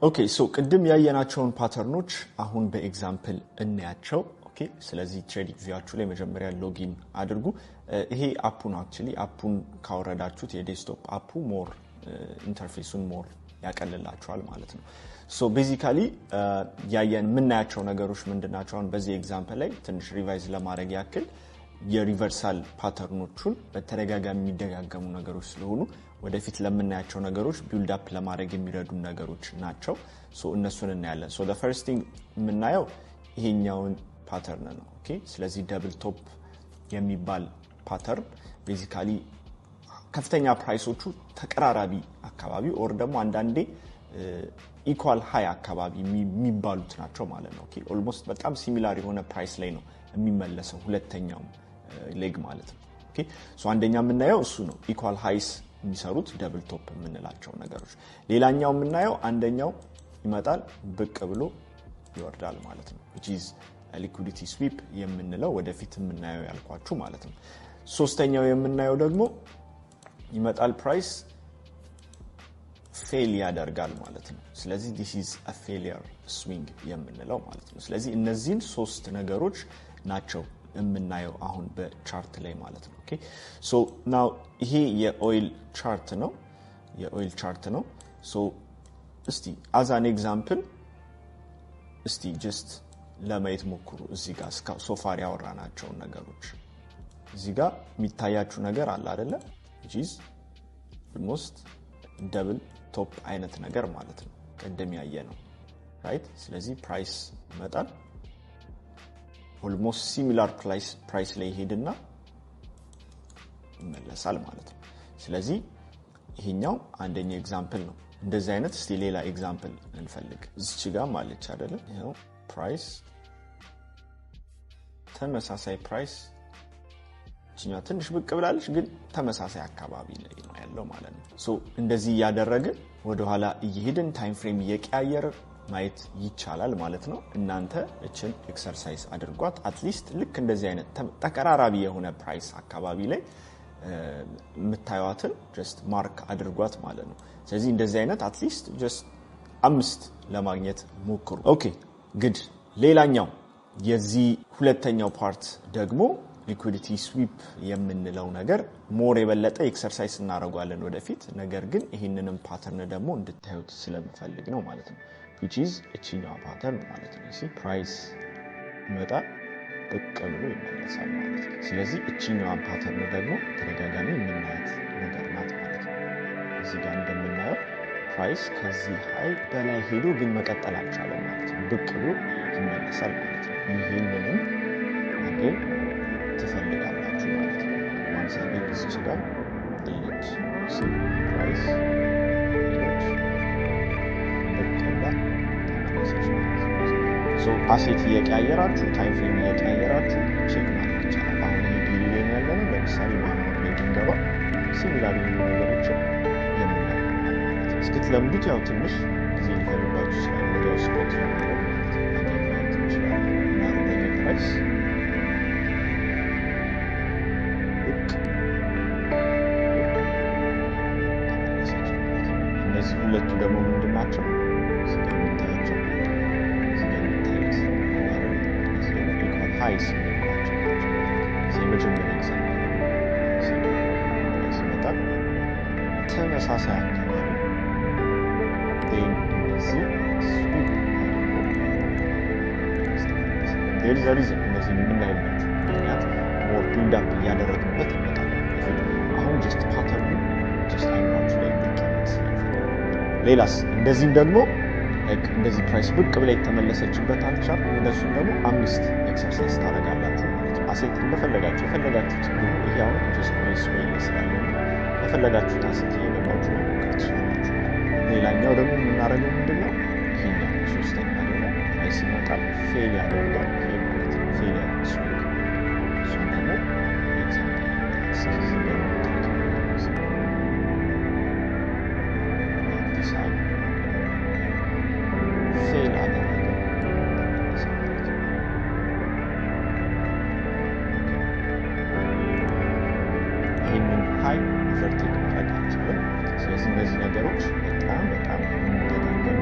ኦኬ ሶ ቅድም ያየናቸውን ፓተርኖች አሁን በኤግዛምፕል እናያቸው ኦኬ ስለዚህ ትሬዲንግ ቪያችሁ ላይ መጀመሪያ ሎጊን አድርጉ ይሄ አፑ ነው አክቹሊ አፑን ካወረዳችሁት የዴስክቶፕ አፑ ሞር ኢንተርፌሱን ሞር ያቀልላችኋል ማለት ነው ሶ ቤዚካሊ ያየን ምናያቸው ነገሮች ምንድናቸው አሁን በዚህ ኤግዛምፕል ላይ ትንሽ ሪቫይዝ ለማድረግ ያክል የሪቨርሳል ፓተርኖቹን በተደጋጋሚ የሚደጋገሙ ነገሮች ስለሆኑ ወደፊት ለምናያቸው ነገሮች ቢልድ አፕ ለማድረግ የሚረዱ ነገሮች ናቸው ሶ እነሱን እናያለን ሶ the first thing ምናየው ይሄኛውን ፓተርን ነው ኦኬ ስለዚህ ደብል ቶፕ የሚባል ፓተርን ቤዚካሊ ከፍተኛ ፕራይሶቹ ተቀራራቢ አካባቢ ኦር ደግሞ አንዳንዴ ኢኳል ሃይ አካባቢ የሚባሉት ናቸው ማለት ነው ኦኬ ኦልሞስት በጣም ሲሚላር የሆነ ፕራይስ ላይ ነው የሚመለሰው ሁለተኛው ሌግ ማለት ነው ኦኬ ሶ አንደኛ የምናየው እሱ ነው ኢኳል ሃይስ የሚሰሩት ደብል ቶፕ የምንላቸው ነገሮች ሌላኛው የምናየው አንደኛው ይመጣል ብቅ ብሎ ይወርዳል ማለት ነው which is liquidity sweep የምንለው ወደፊት የምናየው ያልኳችሁ ማለት ነው ሶስተኛው የምናየው ደግሞ ይመጣል ፕራይስ ፌል ያደርጋል ማለት ነው ስለዚህ this is a failure swing የምንለው ማለት ነው ስለዚህ እነዚህን ሶስት ነገሮች ናቸው የምናየው አሁን በቻርት ላይ ማለት ነው ኦኬ ሶ ናው ይሄ የኦይል ቻርት ነው ሶ እስቲ as an example እስቲ just ለማየት ሞክሩ እዚህ ጋር ሶፋር ያወራናቸው ነገሮች እዚህ ጋር የሚታያችሁ ነገር አለ አይደለ which is almost double top አይነት ነገር ማለት ነው ቀደም ያየ ነው ራይት ስለዚህ ፕራይስ ይመጣል almost similar price ላይ ሄድና ይመለሳል ማለት ነው ስለዚህ ይሄኛው አንደኛ ኤግዛምፕል ነው እንደዚህ አይነት እስቲ ሌላ ኤግዛምፕል እንፈልግ እዚች ጋር ማለት አይደለ ይሄው ፕራይስ ተመሳሳይ ፕራይስ እኛ ትንሽ ብቅ ብላለች ግን ተመሳሳይ አካባቢ ላይ ነው ያለው ማለት ነው ሶ እንደዚህ ያደረግን ወደ ኋላ እየሄድን ታይም ፍሬም እየቀያየር ማየት ይቻላል ማለት ነው እናንተ እችን ኤክሰርሳይዝ አድርጓት አትሊስት ልክ እንደዚህ አይነት ተቀራራቢ የሆነ ፕራይስ አካባቢ ላይ ምታዩዋትን just ማርክ አድርጓት ማለት ነው ስለዚህ እንደዚህ አይነት አትሊስት just 5 ለማግኘት ሞክሩ ኦኬ ግድ ሌላኛው የዚህ ሁለተኛው ፓርት ደግሞ liquidity sweep የምንለው ነገር ሞር የበለጠ ኤክሰርሳይዝ እናደርጋለን ወደፊት ነገር ግን ይሄንንም ፓተርን ደግሞ እንድታዩት ስለምፈልግ ነው ማለት ነው which is እቺኛው ፓተርን ማለት ነው እሺ ፕራይስ መጣ ብቅ ብሎ ይመለሳል ማለት ነው ስለዚህ እቺኛው ፓተርን ደግሞ ተደጋጋሚ የምናያት ነገር ናት ማለት ነው እዚህ ጋር እንደምናየው ፕራይስ ከዚህ ሃይ በላይ ሄዶ ግን መቀጠል አልቻለም ማለት ነው ብቅ ብሎ ይመለሳል ማለት ነው ይሄንንም አገን ትፈልጋላችሁ ማለት ነው once again እዚህ ጋር እዩት see price so asset እየቀያየራችሁ ታይም ፍሬም እየቀያየራችሁ ቼክ ማድረግ ይቻላል አሁን ይሄ ዲል ላይ ያለው ለምሳሌ ማኑዋል ላይ እንገባ ሲሚላር የሆኑ ነገሮችን የምናየው እስክትለምዱት ያው ትንሽ ጊዜ ሊፈልጋችሁ ይችላል ወደ ስፖት ለማድረግ ማለት ነው እና ፕራይስ እነዚህ ሁለቱ ደግሞ ምንድናቸው ስለምታያቸው ሃይስ ናቸው መጀመሪያ ኤግዛምፕል ሲመጣ ተመሳሳይ አካባቢ እንደዚህ there is a reason እነዚህ የምናይበት ምክንያት ሞር ቢልድ አፕ እያደረግንበት ይመጣል አሁን just ፓተርኑ just አይኗችሁ ላይ ይቀመጥ ሌላስ እንደዚህም ደግሞ እንደዚህ ፕራይስ ብቅ ብላ የተመለሰችበት አንቻር እንደሱም ደግሞ 5 ኤክሰርሳይዝ ታደርጋላችሁ ማለት ነው አሴት እንደፈለጋችሁ የፈለጋችሁት ይሄ አሁን just place way ይስላል የፈለጋችሁ ታስት እየገባችሁ ከተሻላችሁ ሌላኛው ደግሞ የምናደርገው ምንድነው ይሄኛው ሶስተኛ ደግሞ ፕራይስ ይመጣል ፌል ያደርጋል ፌል ያደርጋል እሱም ደግሞ ኤግዛምፕል ፌል አደረገ ይህንን ሃይ ቨርቲክ ማድረግ አልቻለም ስለዚህ እነዚህ ነገሮች በጣም የሚደጋገሙ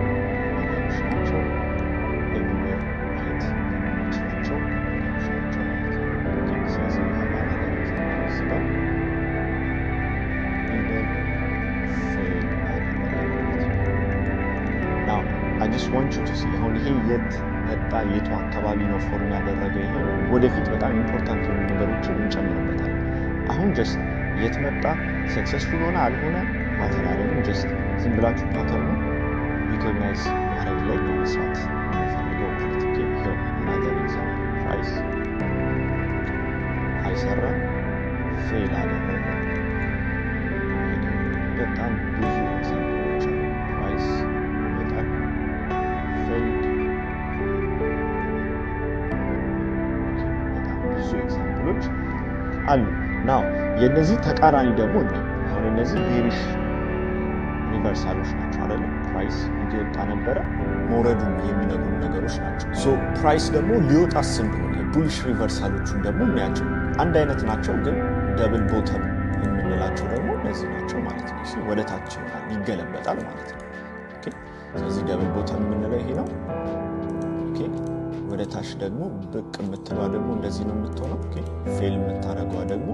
I just want you to see አሁን ይሄ የት መጣ የቱ አካባቢ ነው ፎርም ያደረገው ይሄ ወደፊት በጣም ኢምፖርታንት የሆኑ ነገሮችን እንጨምርበታለን አሁን just የት መጣ ሰክሰስፉል ሆነ አልሆነ ማተር አይደለም just ዝም ብላችሁ ፓተርኑ ሪኮግናይዝ ማድረግ ላይ ነው መስራት የምፈልገው ማለት ነው ይሄው another example price አይሰራ ፌል አደረገ በጣም ብዙ ኤግዛምፕሎች ፕራይስ በጣም ፌልድ በጣም ብዙ ኤግዛምፕሎች አሉ ናው የነዚህ ተቃራኒ ደግሞ አሁን እነዚህ ቤሪሽ ሪቨርሳሎች ናቸው አይደል ፕራይስ እየወጣ ነበረ ሞረዱን የሚነግሩ ነገሮች ናቸው ሶ ፕራይስ ደግሞ ሊወጣስ እንደሆነ ቡሊሽ ሪቨርሳሎቹን ደግሞ እናያቸው አንድ አይነት ናቸው ግን ደብል ቦተም የምንላቸው ደግሞ እነዚህ ናቸው ማለት ነው እሺ ወደ ታች ይገለበጣል ማለት ነው ኦኬ ስለዚህ ደብል ቦተም የምንለው ይሄ ነው ኦኬ ወደ ታች ደግሞ ብቅ የምትለው ደግሞ እንደዚህ ነው የምትሆነው ኦኬ ፌል የምታረገው ደግሞ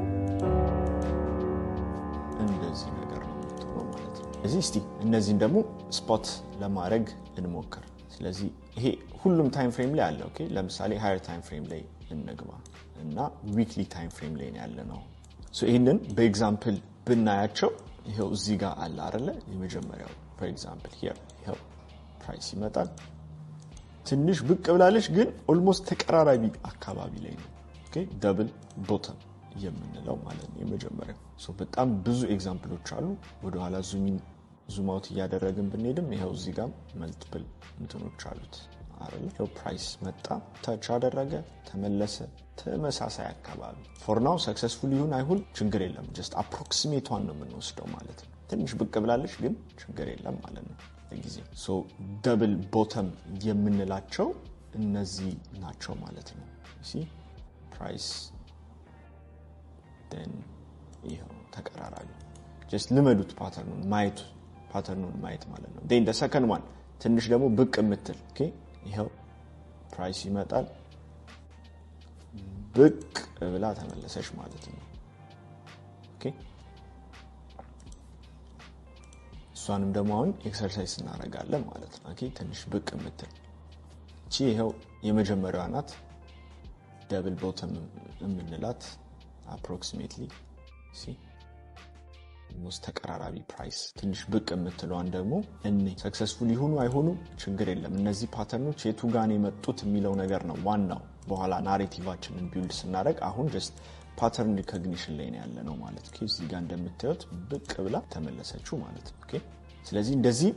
እንደዚህ ነገር ነው የምትሆነው ማለት ነው እዚህ እስቲ እነዚህን ደግሞ ስፖት ለማድረግ እንሞክር ስለዚህ ይሄ ሁሉም ታይም ፍሬም ላይ አለ ኦኬ ለምሳሌ ሃየር ታይም ፍሬም ላይ እንግባ እና ዊክሊ ታይም ፍሬም ላይ ያለ ነው ሶ ይሄንን በኤግዛምፕል ብናያቸው ይሄው እዚህ ጋር አለ አይደለ የመጀመሪያው for example here ይሄው ፕራይስ ይመጣል ትንሽ ብቅ ብላለች ግን ኦልሞስት ተቀራራቢ አካባቢ ላይ ነው ኦኬ ደብል ቦተም የምንለው ማለት ነው የመጀመሪያው ሶ በጣም ብዙ ኤግዛምፕሎች አሉ ወደ ኋላ ዙም አውት ያደረግን ብንሄድም ይሄው እዚህ ጋር መልቲፕል እንትኖች አሉት አይደል ይሄው ፕራይስ መጣ ታች አደረገ ተመለሰ ተመሳሳይ አካባቢ for now successful ይሁን አይሁን ችግር የለም just approximate one ነው የምንወስደው ማለት ነው ትንሽ ብቅ ብላለች ግን ችግር የለም ማለት ነው ለጊዜ so double bottom የምንላቸው እነዚህ ናቸው ማለት ነው see price then ይሄው ተቀራራቢ just ልመዱት ፓተርኑን ማየት ማለት ነው then the second one ትንሽ ደግሞ ብቅ የምትል okay ይሄው ፕራይስ ይመጣል ብቅ ብላ ተመለሰች ማለት ነው ኦኬ እሷንም ደግሞ አሁን ኤክሰርሳይዝ እናደርጋለን ማለት ነው ኦኬ ትንሽ ብቅ የምትል እቺ ይሄው የመጀመሪያዋ ናት ደብል ቦተም የምንላት approximately see ተቀራራቢ ፕራይስ ትንሽ ብቅ የምትለዋን ደግሞ ሰክሰስፉል ይሁኑ አይሆኑ ችግር የለም እነዚህ ፓተርኖች የቱ ጋር ነው የመጡት የሚለው ነገር ነው ዋናው በኋላ ናሬቲቫችንን ቢልድ ስናደርግ አሁን just ፓተርን ሪኮግኒሽን ላይ ያለ ነው ማለት ነው እዚህ ጋር እንደምታዩት ብቅ ብላ ተመለሰችው ማለት ነው ኦኬ ስለዚህ እንደዚህ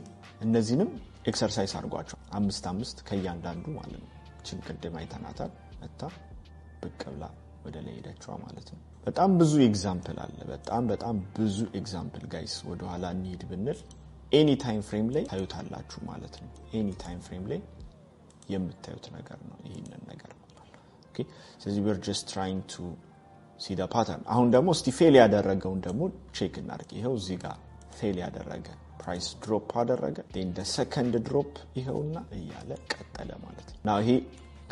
እነዚህንም ኤክሰርሳይዝ አድርጓቸው 5 ከያንዳንዱ ማለት ነው ችግር ደማይተናታል መጣ ብቅ ብላ ወደ ላይ ሄደችዋ ማለት ነው በጣም ብዙ ኤግዛምፕል አለ በጣም ብዙ ኤግዛምፕል ጋይስ ወደ ኋላ እንሂድ ብንል ኤኒ ታይም ፍሬም ላይ ታዩታላችሁ ማለት ነው ኤኒ ታይም ፍሬም ላይ የምታዩት ነገር ነው ይሄንን ነገር ኦኬ ስለዚህ we're just trying to see the pattern አሁን ደግሞ እስቲ ፌል ያደረገውን ደግሞ ቼክ እናድርግ ይሄው እዚህ ጋር ፌል ያደረገ ፕራይስ ድሮፕ አደረገ then the second drop ይሄውና እያለ ቀጠለ ማለት ነው now ይሄ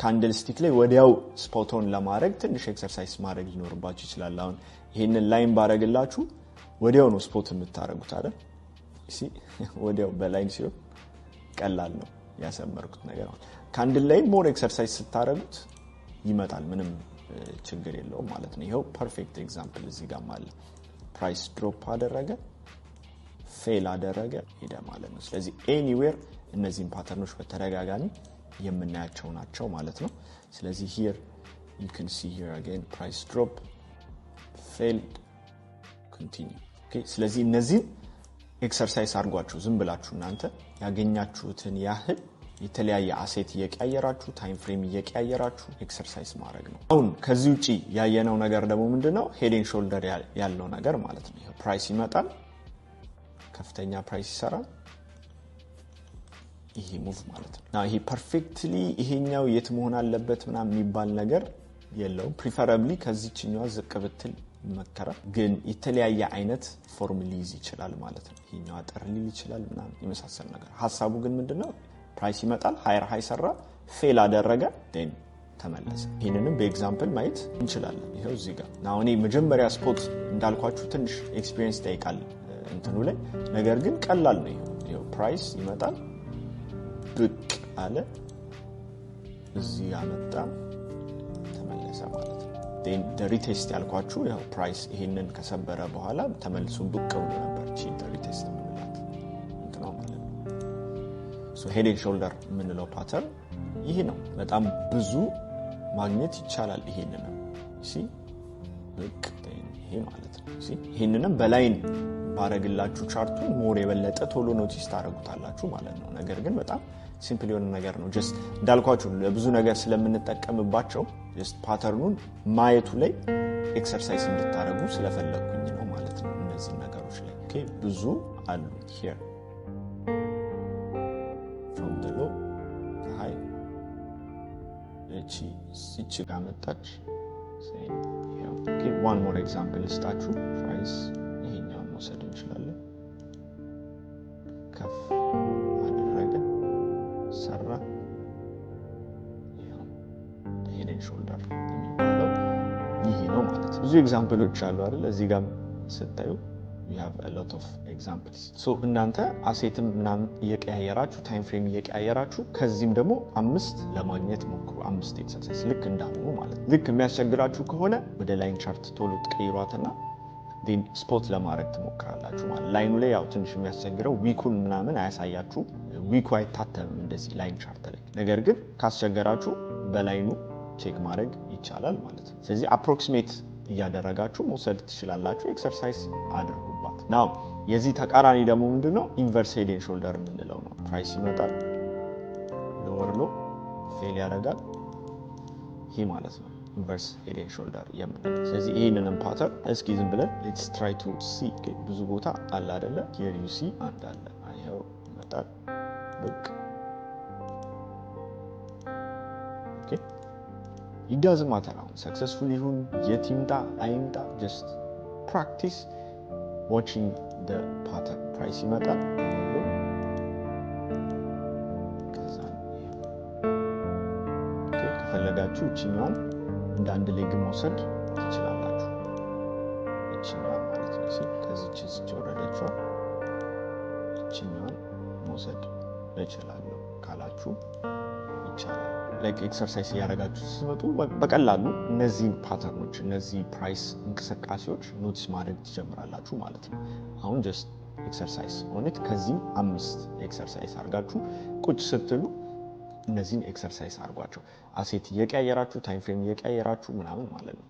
ካንድል ስቲክ ላይ ወዲያው ስፖት ኦን ለማድረግ ትንሽ ኤክሰርሳይዝ ማድረግ ይኖርባችሁ ይችላል አሁን ይሄንን ላይን ባረግላችሁ ወዲያው ነው ስፖት የምታረጉት አይደል እሺ ወዲያው በላይን ሲሆን ቀላል ነው ያሰመርኩት ነገር ነው ካንድል ላይ ሞር ኤክሰርሳይዝ ስታረጉት ይመጣል ምንም ችግር የለውም ማለት ነው ይሄው ፐርፌክት ኤግዛምፕል እዚህ ጋር ማለት ፕራይስ ድሮፕ አደረገ ፌል አደረገ ሄደ ማለት ነው ስለዚህ ኤኒዌር እነዚህን ፓተርኖች በተደጋጋሚ የምናያቸው ናቸው ማለት ነው ስለዚህ here you can see here again price drop failed continue okay ስለዚህ እነዚህ ኤክሰርሳይዝ አድርጓችሁ ዝም ብላችሁ እናንተ ያገኛችሁትን ያህል የተለያየ አሴት እየቀያየራችሁ ታይም ፍሬም እየቀያየራችሁ ኤክሰርሳይዝ ማድረግ ነው አሁን ከዚህ ውጪ ያየነው ነገር ደግሞ ምንድነው ሄድ ኤንድ ሾልደር ያለው ነገር ማለት ነው ፕራይስ ይመጣል ከፍተኛ ፕራይስ ይሰራል ይሄ ሙቭ ማለት ነው ይሄ ፐርፌክትሊ ይሄኛው የት መሆን አለበት ምናምን የሚባል ነገር የለውም ፕሪፈራብሊ ከዚህኛው ዝቅ ብትል መከራ ግን የተለያየ አይነት ፎርም ሊይዝ ይችላል ማለት ነው ይሄኛው አጠር ሊል ይችላል ምናምን የመሳሰል ነገር ሐሳቡ ግን ምንድነው ፕራይስ ይመጣል ሃየር ሃይ ሰራ ፌል አደረገ then ተመለሰ ይሄንንም በኤግዛምፕል ማየት እንችላለን ይሄው እዚህ ጋር now እኔ መጀመሪያ ስፖት እንዳልኳችሁ ትንሽ ኤክስፒሪየንስ ጠይቃል እንትኑ ላይ ነገር ግን ቀላል ነው ይሄው ፕራይስ ይመጣል ብቅ አለ እዚህ ያመጣ ተመለሰ ማለት ነው። then the retest ያልኳችሁ ያው ፕራይስ ይሄንን ከሰበረ በኋላ ተመልሶ ብቅ ብሎ ነበር እቺ the retest ምንላት እንትነው ማለት ነው። so head and shoulder ምንለው ፓተርን ይሄ ነው። በጣም ብዙ ማግኘት ይቻላል ይሄንን see ብቅ ይሄ ማለት ነው see ይሄንንም በላይን ባረግላችሁ ቻርቱ ሞር የበለጠ ቶሎ ኖቲስ ታረጉታላችሁ ማለት ነው። ነገር ግን በጣም ሲምፕል የሆነ ነገር ነው። ጀስት እንዳልኳችሁ ለብዙ ነገር ስለምንጠቀምባቸው ጀስት ፓተርኑን ማየቱ ላይ ኤክሰርሳይዝ እንድታረጉ ስለፈለኩኝ ነው ማለት ነው እነዚህ ነገሮች ላይ ኦኬ። ብዙ አሉ here from the low to high እቺ ጋር መጣች ኦኬ። one more example ልስጣችሁ price ይሄኛውን መውሰድ እንችላለን። ከፍ አደረገ ሰራ head and shoulder የሚባለው ይሄ ነው ማለት ነው። ብዙ ኤግዛምፕሎች አሉ አይደል እዚህ ጋር ስታዩ we have a lot of examples so እናንተ አሴትም ምናምን እየቀያየራችሁ ታይም ፍሬም እየቀያየራችሁ ከዚህም ደግሞ 5 ለማግኘት ሞክሩ። 5 ኤክሰርሳይዝ ልክ እንዳሁኑ ማለት ነው። ልክ የሚያስቸግራችሁ ከሆነ ወደ ላይን ቻርት ቶሎ ትቀይሯትና then ስፖት ለማድረግ ትሞክራላችሁ ማለት ላይኑ ላይ ያው ትንሽ የሚያስቸግረው ዊኩን ምናምን አያሳያችሁ ዊኩ አይታተምም እንደዚህ ላይን ቻርት ላይ። ነገር ግን ካስቸገራችሁ በላይኑ ቼክ ማድረግ ይቻላል ማለት ነው። ስለዚህ አፕሮክሲሜት እያደረጋችሁ መውሰድ ትችላላችሁ። ኤክሰርሳይዝ አድርጉባት። ናው የዚህ ተቃራኒ ደግሞ ምንድነው ኢንቨርስ ሄድ ኤንድ ሾልደር የምንለው ነው። ፕራይስ ይመጣል ሎወር ሎ ፌል ያደርጋል ይሄ ማለት ነው ኢንቨርስ ሄድ ኤንድ ሾልደር የምንለው። ስለዚህ ይሄንንም ፓተርን እስኪ ዝም ብለን ሌትስ ትራይ ቱ ሲ ብዙ ቦታ አለ አይደለ here you see አንድ አለ አይው ይመጣል ብቅ ኦኬ it doesn't matter now successful ይሁን የቲምታ አይምጣ just practice watching the pattern price ይመጣል ከዛ ኦኬ ከፈለጋችሁ እቺኛውን እንደ አንድ ሌግ መውሰድ ትችላላችሁ እቺኛውን ማለት ነው እሺ ከዚህች ወረደችው እቺኛውን መውሰድ እችላለሁ ካላችሁ ይቻላል። ላይክ ኤክሰርሳይዝ ያደርጋችሁ ሲመጡ በቀላሉ እነዚህ ፓተርኖች እነዚህ ፕራይስ እንቅስቃሴዎች ኖቲስ ማድረግ ትጀምራላችሁ ማለት ነው። አሁን ጀስት ኤክሰርሳይዝ ኦንት ከዚህ 5 ኤክሰርሳይዝ አድርጋችሁ ቁጭ ስትሉ እነዚህን ኤክሰርሳይዝ አድርጓቸው አሴት እየቀያየራችሁ ታይም ፍሬም እየቀያየራችሁ ምናምን ማለት ነው።